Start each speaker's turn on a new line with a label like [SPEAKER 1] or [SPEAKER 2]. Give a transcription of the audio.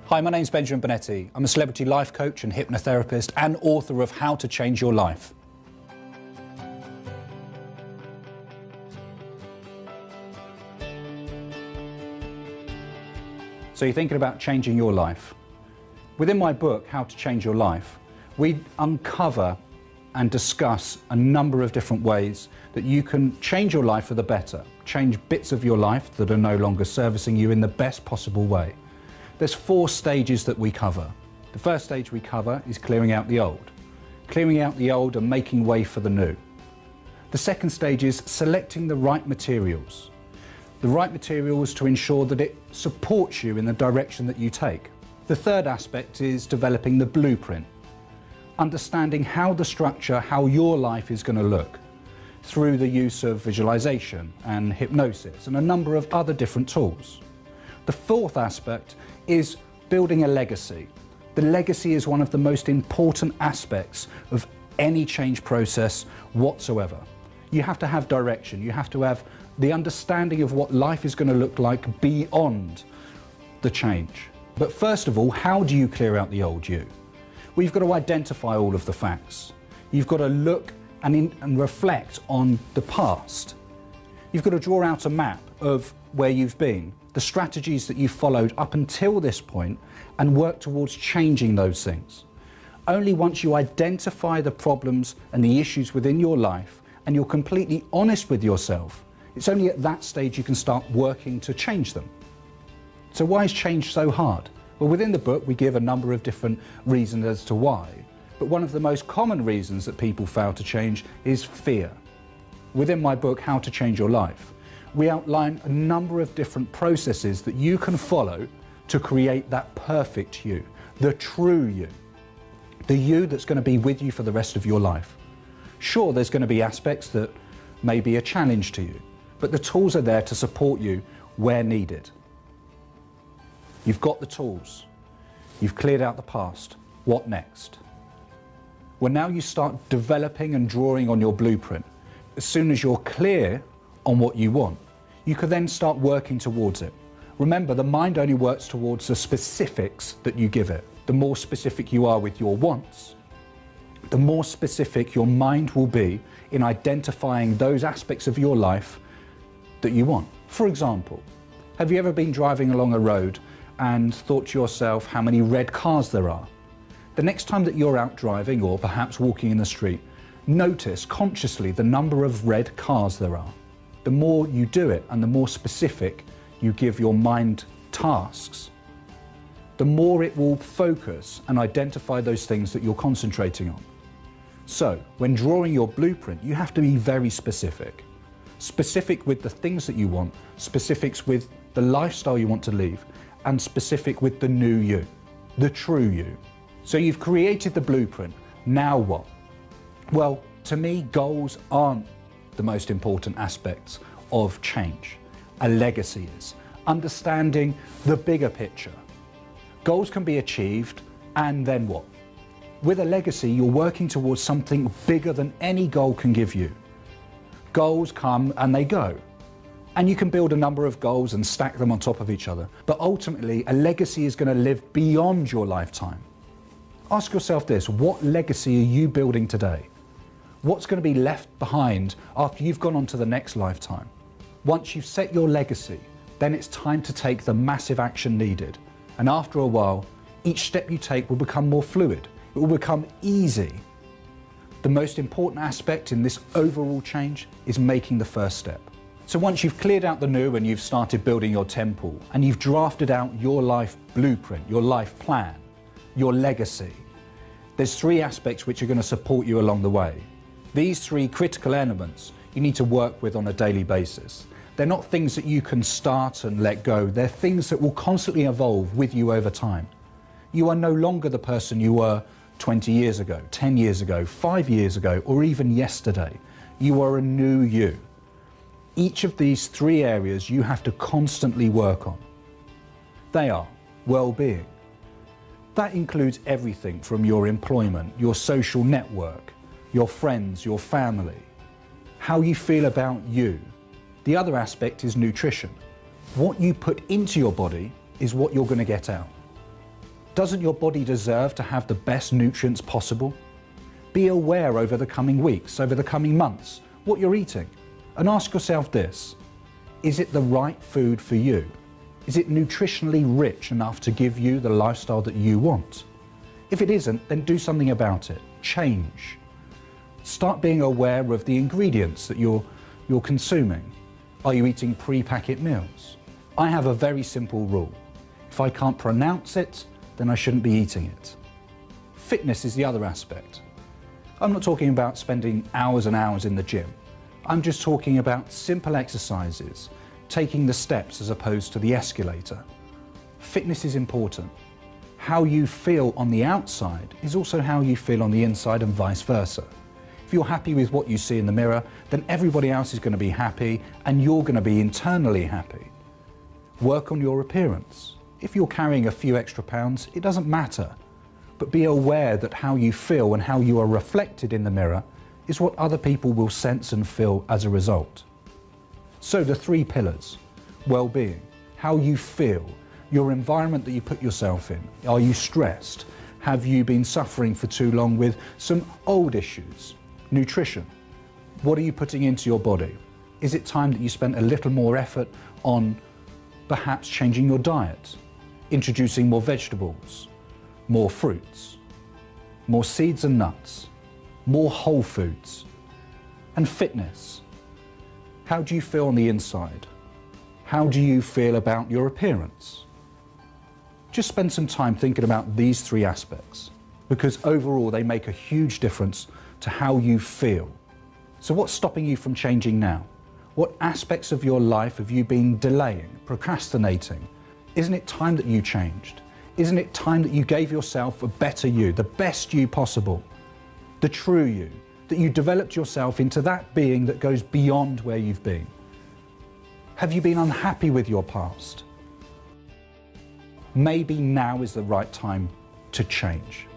[SPEAKER 1] Hi, my name's Benjamin Bonetti. I'm a celebrity life coach and hypnotherapist and author of How to Change Your Life. So you're thinking about changing your life. Within my book, How to Change Your Life, we uncover and discuss a number of different ways that you can change your life for the better, change bits of your life that are no longer servicing you in the best possible way. There's 4 stages that we cover. The first stage we cover is clearing out the old. Clearing out the old and making way for the new. The second stage is selecting the right materials. The right materials to ensure that it supports you in the direction that you take. The third aspect is developing the blueprint. Understanding how the structure, how your life is going to look through the use of visualization and hypnosis and a number of other different tools. The fourth aspect is building a legacy. The legacy is one of the most important aspects of any change process whatsoever. You have to have direction. You have to have the understanding of what life is going to look like beyond the change. But first of all, how do you clear out the old you? Well, you've got to identify all of the facts. You've got to look and reflect on the past. You've got to draw out a map of where you've been, the strategies that you've followed up until this point, and work towards changing those things. Only once you identify the problems and the issues within your life and you're completely honest with yourself, it's only at that stage you can start working to change them. So why is change so hard? Well, within the book we give a number of different reasons as to why, but one of the most common reasons that people fail to change is fear. Within my book, How to Change Your Life, we outline a number of different processes that you can follow to create that perfect you, the true you, the you that's going to be with you for the rest of your life. Sure, there's going to be aspects that may be a challenge to you, but the tools are there to support you where needed. You've got the tools. You've cleared out the past. What next? Well, now you start developing and drawing on your blueprint. As soon as you're clear on what you want, you can then start working towards it. Remember, the mind only works towards the specifics that you give it. The more specific you are with your wants, the more specific your mind will be in identifying those aspects of your life that you want. For example, have you ever been driving along a road and thought to yourself how many red cars there are? The next time that you're out driving or perhaps walking in the street, notice consciously the number of red cars there are. The more you do it and the more specific you give your mind tasks, the more it will focus and identify those things that you're concentrating on. So, when drawing your blueprint, you have to be very specific. Specific with the things that you want, specifics with the lifestyle you want to live, and specific with the new you, the true you. So you've created the blueprint. Now what? Well, to me, goals aren't the most important aspects of change. A legacy is. Understanding the bigger picture. Goals can be achieved, and then what? With a legacy, you're working towards something bigger than any goal can give you. Goals come and they go. And you can build a number of goals and stack them on top of each other. But ultimately, a legacy is going to live beyond your lifetime. Ask yourself this: what legacy are you building today? What's going to be left behind after you've gone on to the next lifetime? Once you've set your legacy, then it's time to take the massive action needed. And after a while, each step you take will become more fluid. It will become easy. The most important aspect in this overall change is making the first step. So once you've cleared out the new and you've started building your temple and you've drafted out your life blueprint, your life plan, your legacy, there's 3 aspects which are going to support you along the way. These 3 critical elements you need to work with on a daily basis. They're not things that you can start and let go. They're things that will constantly evolve with you over time. You are no longer the person you were 20 years ago, 10 years ago, 5 years ago, or even yesterday. You are a new you. Each of these 3 areas you have to constantly work on. They are well-being. That includes everything from your employment, your social network, your friends, your family, how you feel about you. The other aspect is nutrition. What you put into your body is what you're going to get out. Doesn't your body deserve to have the best nutrients possible? Be aware over the coming weeks, over the coming months, what you're eating. And ask yourself this: is it the right food for you? Is it nutritionally rich enough to give you the lifestyle that you want? If it isn't, then do something about it. Change. Start being aware of the ingredients that you're consuming. Are you eating pre-packet meals? I have a very simple rule. If I can't pronounce it, then I shouldn't be eating it. Fitness is the other aspect. I'm not talking about spending hours and hours in the gym. I'm just talking about simple exercises, taking the steps as opposed to the escalator. Fitness is important. How you feel on the outside is also how you feel on the inside, and vice versa. If you're happy with what you see in the mirror, then everybody else is going to be happy and you're going to be internally happy. Work on your appearance. If you're carrying a few extra pounds, it doesn't matter. But be aware that how you feel and how you are reflected in the mirror is what other people will sense and feel as a result. So the 3 pillars: well-being, how you feel, your environment that you put yourself in. Are you stressed? Have you been suffering for too long with some old issues? Nutrition. What are you putting into your body? Is it time that you spent a little more effort on perhaps changing your diet? Introducing more vegetables, more fruits, more seeds and nuts, more whole foods. And fitness. How do you feel on the inside? How do you feel about your appearance? Just spend some time thinking about these 3 aspects, because overall they make a huge difference to how you feel. So what's stopping you from changing now? What aspects of your life have you been delaying, procrastinating? Isn't it time that you changed? Isn't it time that you gave yourself a better you, the best you possible, the true you, that you developed yourself into that being that goes beyond where you've been? Have you been unhappy with your past? Maybe now is the right time to change.